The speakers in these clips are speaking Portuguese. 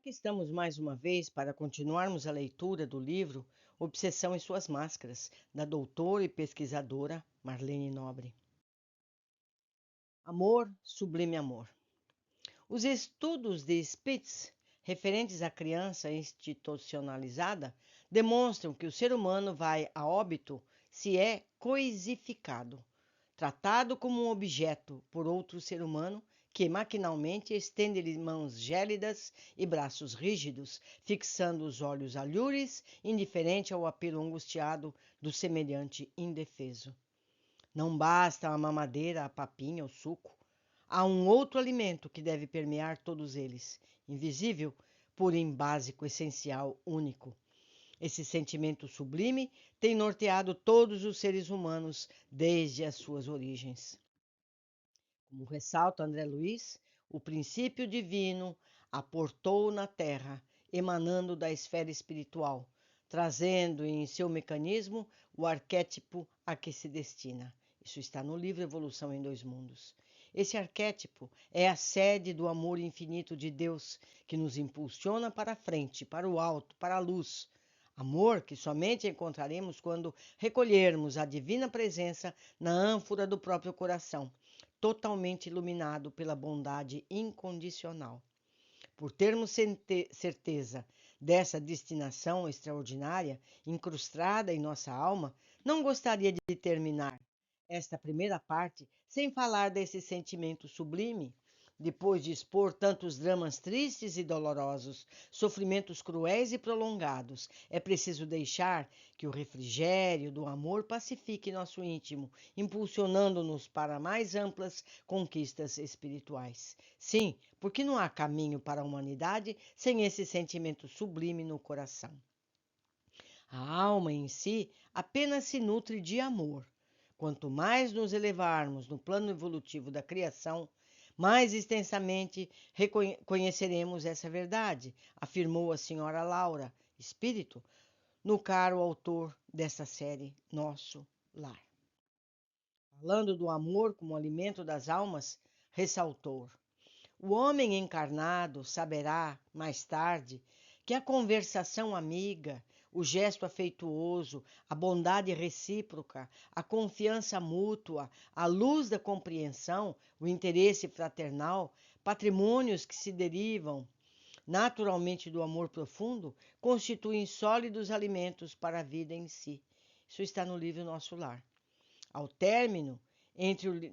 Aqui estamos mais uma vez para continuarmos a leitura do livro Obsessão e Suas Máscaras, da doutora e pesquisadora Marlene Nobre. Amor, sublime amor. Os estudos de Spitz, referentes à criança institucionalizada, demonstram que o ser humano vai a óbito se é coisificado, tratado como um objeto por outro ser humano que maquinalmente estende-lhe mãos gélidas e braços rígidos, fixando os olhos alhures, indiferente ao apelo angustiado do semelhante indefeso. Não basta a mamadeira, a papinha, o suco. Há um outro alimento que deve permear todos eles, invisível, porém básico, essencial, único. Esse sentimento sublime tem norteado todos os seres humanos desde as suas origens. Como ressalta André Luiz, o princípio divino aportou na Terra, emanando da esfera espiritual, trazendo em seu mecanismo o arquétipo a que se destina. Isso está no livro Evolução em Dois Mundos. Esse arquétipo é a sede do amor infinito de Deus, que nos impulsiona para a frente, para o alto, para a luz. Amor que somente encontraremos quando recolhermos a divina presença na ânfora do próprio coração, totalmente iluminado pela bondade incondicional. Por termos certeza dessa destinação extraordinária incrustada em nossa alma, não gostaria de terminar esta primeira parte sem falar desse sentimento sublime. Depois de expor tantos dramas tristes e dolorosos, sofrimentos cruéis e prolongados, é preciso deixar que o refrigério do amor pacifique nosso íntimo, impulsionando-nos para mais amplas conquistas espirituais. Sim, porque não há caminho para a humanidade sem esse sentimento sublime no coração. A alma em si apenas se nutre de amor. Quanto mais nos elevarmos no plano evolutivo da criação, mais extensamente reconheceremos essa verdade, afirmou a senhora Laura, espírito, no caro autor desta série, Nosso Lar. Falando do amor como alimento das almas, ressaltou: o homem encarnado saberá, mais tarde, que a conversação amiga, o gesto afeituoso, a bondade recíproca, a confiança mútua, a luz da compreensão, o interesse fraternal, patrimônios que se derivam naturalmente do amor profundo, constituem sólidos alimentos para a vida em si. Isso está no livro Nosso Lar. Ao término,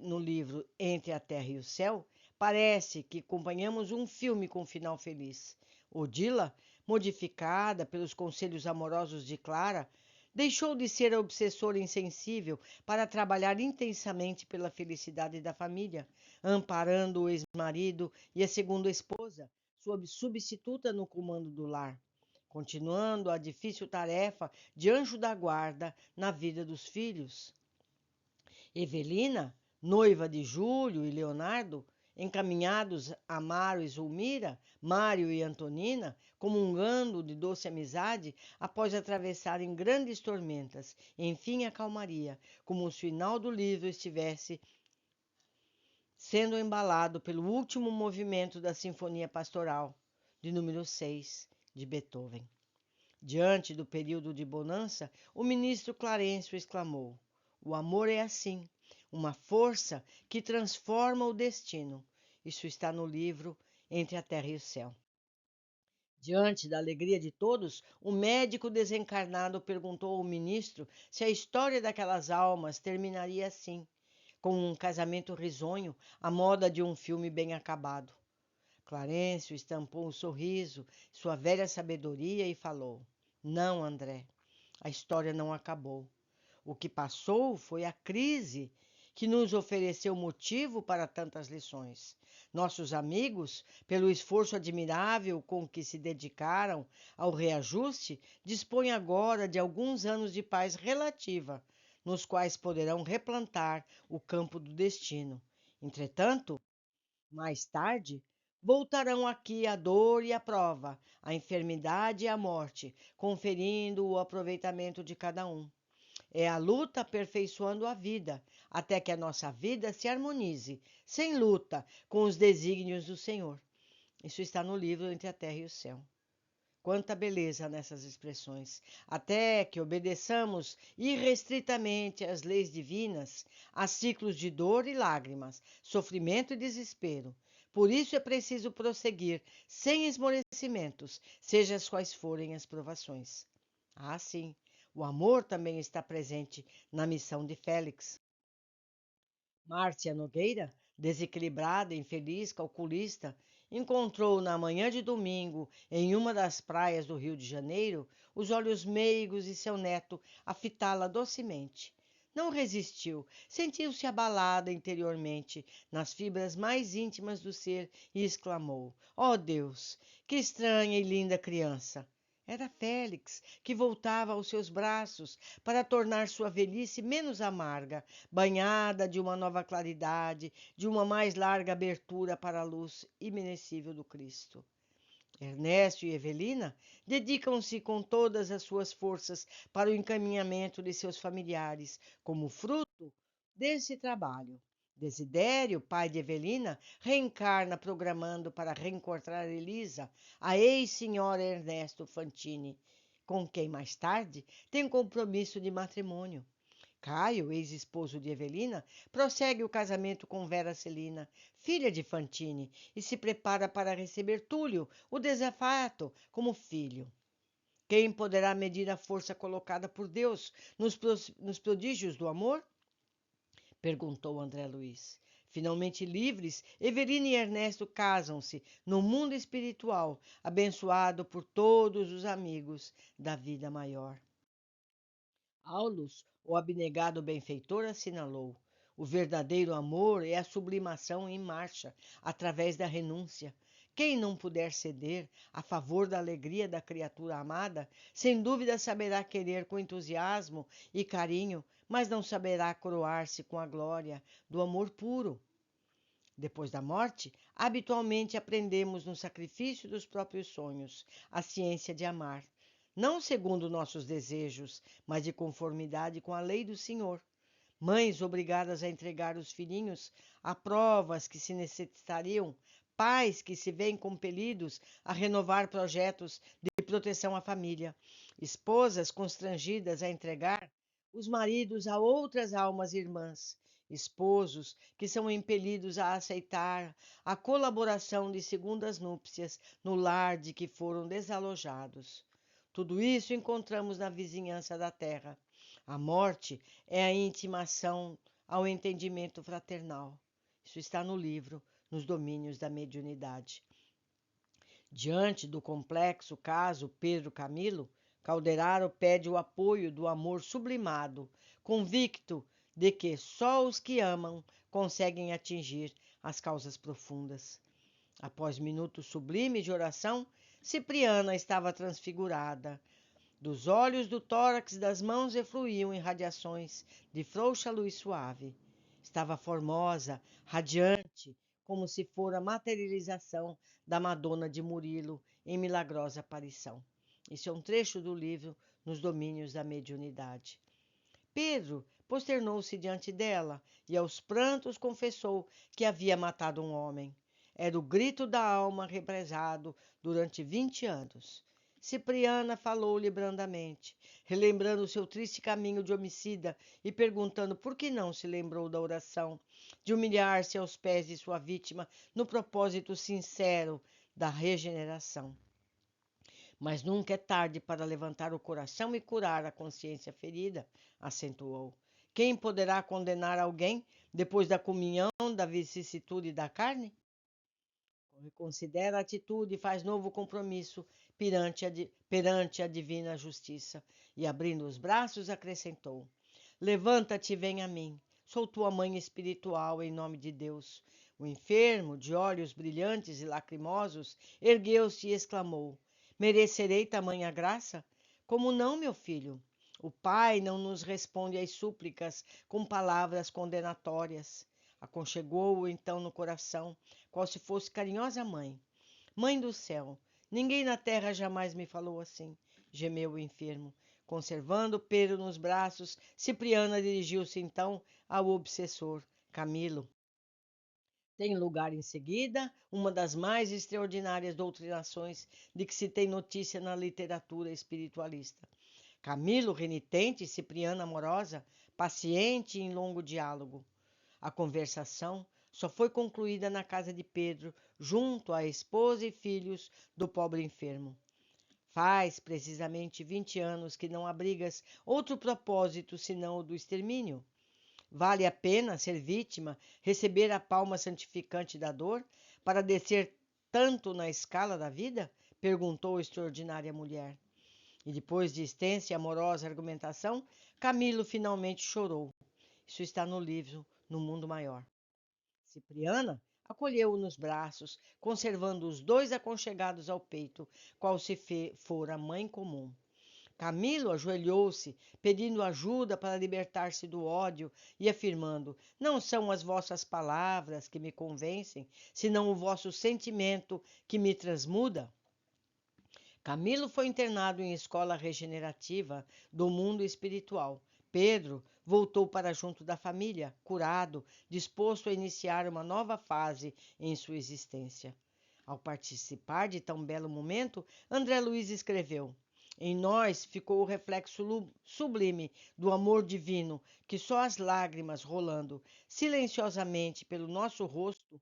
no livro Entre a Terra e o Céu, parece que acompanhamos um filme com final feliz. Odila, modificada pelos conselhos amorosos de Clara, deixou de ser a obsessora insensível para trabalhar intensamente pela felicidade da família, amparando o ex-marido e a segunda esposa, sua substituta no comando do lar, continuando a difícil tarefa de anjo da guarda na vida dos filhos. Evelina, noiva de Júlio e Leonardo, encaminhados a Mário e Zulmira, Mário e Antonina, comungando de doce amizade após atravessarem grandes tormentas, enfim a calmaria, como o final do livro estivesse sendo embalado pelo último movimento da Sinfonia Pastoral, de número 6, de Beethoven. Diante do período de bonança, o ministro Clarencio exclamou: o amor é assim, uma força que transforma o destino. Isso está no livro Entre a Terra e o Céu. Diante da alegria de todos, o médico desencarnado perguntou ao ministro se a história daquelas almas terminaria assim, com um casamento risonho, à moda de um filme bem acabado. Clarencio estampou um sorriso, sua velha sabedoria, e falou: não, André, a história não acabou. O que passou foi a crise que nos ofereceu motivo para tantas lições. Nossos amigos, pelo esforço admirável com que se dedicaram ao reajuste, dispõem agora de alguns anos de paz relativa, nos quais poderão replantar o campo do destino. Entretanto, mais tarde, voltarão aqui a dor e a prova, a enfermidade e a morte, conferindo o aproveitamento de cada um. É a luta aperfeiçoando a vida, até que a nossa vida se harmonize, sem luta, com os desígnios do Senhor. Isso está no livro Entre a Terra e o Céu. Quanta beleza nessas expressões! Até que obedeçamos irrestritamente às leis divinas, há ciclos de dor e lágrimas, sofrimento e desespero. Por isso é preciso prosseguir, sem esmorecimentos, seja quais forem as provações. Ah, sim, o amor também está presente na missão de Félix. Márcia Nogueira, desequilibrada, infeliz, calculista, encontrou na manhã de domingo, em uma das praias do Rio de Janeiro, os olhos meigos de seu neto a fitá-la docemente. Não resistiu, sentiu-se abalada interiormente, nas fibras mais íntimas do ser, e exclamou: "Oh Deus, que estranha e linda criança!" Era Félix, que voltava aos seus braços para tornar sua velhice menos amarga, banhada de uma nova claridade, de uma mais larga abertura para a luz imenecível do Cristo. Ernesto e Evelina dedicam-se com todas as suas forças para o encaminhamento de seus familiares, como fruto desse trabalho. Desidério, pai de Evelina, reencarna programando para reencontrar Elisa, a ex-senhora Ernesto Fantini, com quem mais tarde tem compromisso de matrimônio. Caio, ex-esposo de Evelina, prossegue o casamento com Vera Celina, filha de Fantini, e se prepara para receber Túlio, o desafato, como filho. Quem poderá medir a força colocada por Deus nos prodígios do amor? Perguntou André Luiz. Finalmente livres, Evelina e Ernesto casam-se no mundo espiritual, abençoado por todos os amigos da vida maior. Aulus, o abnegado benfeitor, assinalou: o verdadeiro amor é a sublimação em marcha, através da renúncia. Quem não puder ceder a favor da alegria da criatura amada, sem dúvida saberá querer com entusiasmo e carinho, mas não saberá coroar-se com a glória do amor puro. Depois da morte, habitualmente aprendemos no sacrifício dos próprios sonhos a ciência de amar, não segundo nossos desejos, mas de conformidade com a lei do Senhor. Mães obrigadas a entregar os filhinhos a provas que se necessitariam, pais que se veem compelidos a renovar projetos de proteção à família, esposas constrangidas a entregar os maridos a outras almas irmãs, esposos que são impelidos a aceitar a colaboração de segundas núpcias no lar de que foram desalojados. Tudo isso encontramos na vizinhança da terra. A morte é a intimação ao entendimento fraternal. Isso está no livro Nos Domínios da Mediunidade. Diante do complexo caso Pedro Camilo, Calderaro pede o apoio do amor sublimado, convicto de que só os que amam conseguem atingir as causas profundas. Após minutos sublimes de oração, Cipriana estava transfigurada. Dos olhos, do tórax e das mãos efluíam irradiações de frouxa luz suave. Estava formosa, radiante, como se fora a materialização da Madonna de Murilo em milagrosa aparição. Isso é um trecho do livro Nos Domínios da Mediunidade. Pedro posternou-se diante dela e aos prantos confessou que havia matado um homem. Era o grito da alma represado durante 20 anos. Cipriana falou-lhe brandamente, relembrando seu triste caminho de homicida e perguntando por que não se lembrou da oração, de humilhar-se aos pés de sua vítima no propósito sincero da regeneração. Mas nunca é tarde para levantar o coração e curar a consciência ferida, acentuou. Quem poderá condenar alguém depois da comunhão da vicissitude da carne? Reconsidera a atitude e faz novo compromisso perante a divina justiça. E abrindo os braços, acrescentou: levanta-te e vem a mim. Sou tua mãe espiritual, em nome de Deus. O enfermo, de olhos brilhantes e lacrimosos, ergueu-se e exclamou: merecerei tamanha graça? Como não, meu filho? O Pai não nos responde às súplicas com palavras condenatórias. Aconchegou-o então no coração, qual se fosse carinhosa mãe. Mãe do céu, ninguém na terra jamais me falou assim, gemeu o enfermo. Conservando Pedro nos braços, Cipriana dirigiu-se então ao obsessor, Camilo. Tem lugar em seguida uma das mais extraordinárias doutrinações de que se tem notícia na literatura espiritualista. Camilo renitente e Cipriana amorosa, paciente em longo diálogo. A conversação só foi concluída na casa de Pedro, junto à esposa e filhos do pobre enfermo. Faz precisamente 20 anos que não abrigas outro propósito senão o do extermínio. Vale a pena ser vítima, receber a palma santificante da dor, para descer tanto na escala da vida? Perguntou a extraordinária mulher. E depois de extensa e amorosa argumentação, Camilo finalmente chorou. Isso está no livro No Mundo Maior. Cipriana acolheu-o nos braços, conservando os dois aconchegados ao peito, qual se fora mãe comum. Camilo ajoelhou-se, pedindo ajuda para libertar-se do ódio e afirmando: Não são as vossas palavras que me convencem, senão o vosso sentimento que me transmuda. Camilo foi internado em escola regenerativa do mundo espiritual. Pedro voltou para junto da família, curado, disposto a iniciar uma nova fase em sua existência. Ao participar de tão belo momento, André Luiz escreveu: Em nós ficou o reflexo sublime do amor divino, que só as lágrimas rolando silenciosamente pelo nosso rosto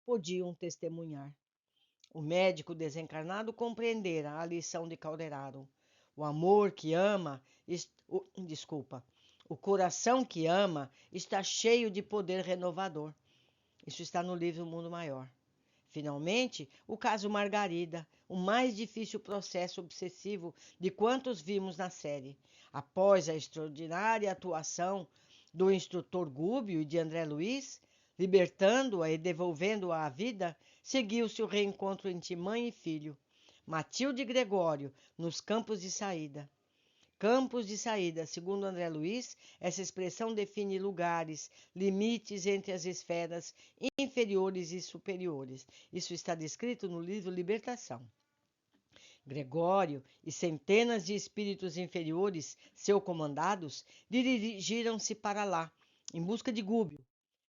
podiam testemunhar. O médico desencarnado compreendera a lição de Calderaro. O amor que ama, o coração que ama está cheio de poder renovador. Isso está no livro Mundo Maior. Finalmente, o caso Margarida, o mais difícil processo obsessivo de quantos vimos na série. Após a extraordinária atuação do instrutor Gúbio e de André Luiz, libertando-a e devolvendo-a à vida, seguiu-se o reencontro entre mãe e filho. Matilde e Gregório, nos campos de saída. Campos de saída, segundo André Luiz, essa expressão define lugares, limites entre as esferas inferiores e superiores. Isso está descrito no livro Libertação. Gregório e centenas de espíritos inferiores, seu comandados, dirigiram-se para lá, em busca de Gúbio,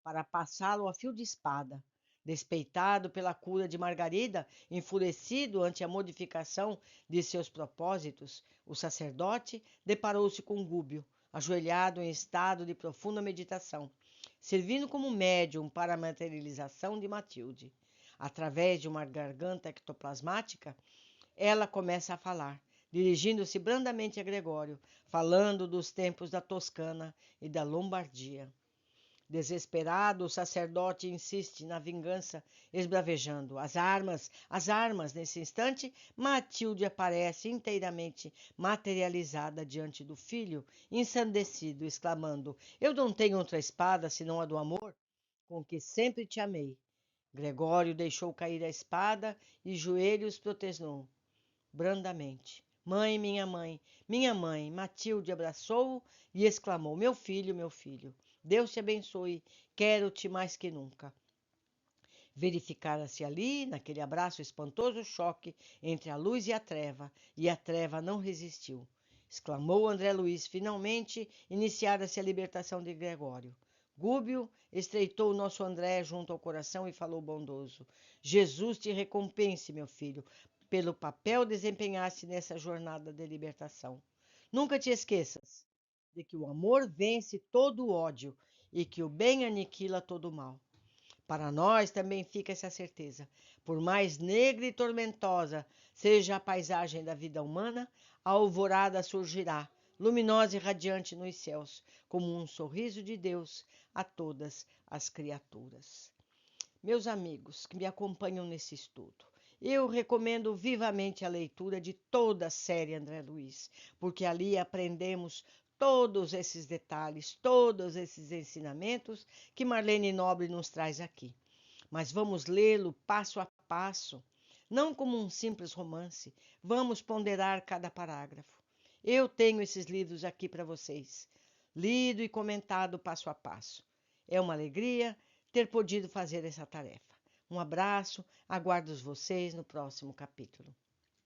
para passá-lo a fio de espada. Despeitado pela cura de Margarida, enfurecido ante a modificação de seus propósitos, o sacerdote deparou-se com Gúbio, ajoelhado em estado de profunda meditação, servindo como médium para a materialização de Matilde. Através de uma garganta ectoplasmática, ela começa a falar, dirigindo-se brandamente a Gregório, falando dos tempos da Toscana e da Lombardia. Desesperado, o sacerdote insiste na vingança, esbravejando: as armas! Nesse instante, Matilde aparece inteiramente materializada diante do filho, ensandecido, exclamando: Eu não tenho outra espada senão a do amor, com que sempre te amei. Gregório deixou cair a espada e joelhos protestou brandamente. Mãe, minha mãe, Matilde abraçou-o e exclamou: meu filho, Deus te abençoe, quero-te mais que nunca. Verificara-se ali, naquele abraço, espantoso choque entre a luz e a treva não resistiu. Exclamou André Luiz, finalmente iniciara-se a libertação de Gregório. Gúbio estreitou o nosso André junto ao coração e falou bondoso: Jesus te recompense, meu filho, pelo papel desempenhaste nessa jornada de libertação. Nunca te esqueças de que o amor vence todo o ódio e que o bem aniquila todo o mal. Para nós também fica essa certeza. Por mais negra e tormentosa seja a paisagem da vida humana, a alvorada surgirá, luminosa e radiante nos céus, como um sorriso de Deus a todas as criaturas. Meus amigos que me acompanham nesse estudo, eu recomendo vivamente a leitura de toda a série André Luiz, porque ali aprendemos todos esses detalhes, todos esses ensinamentos que Marlene Nobre nos traz aqui. Mas vamos lê-lo passo a passo, não como um simples romance, vamos ponderar cada parágrafo. Eu tenho esses livros aqui para vocês, lido e comentado passo a passo. É uma alegria ter podido fazer essa tarefa. Um abraço, aguardo vocês no próximo capítulo.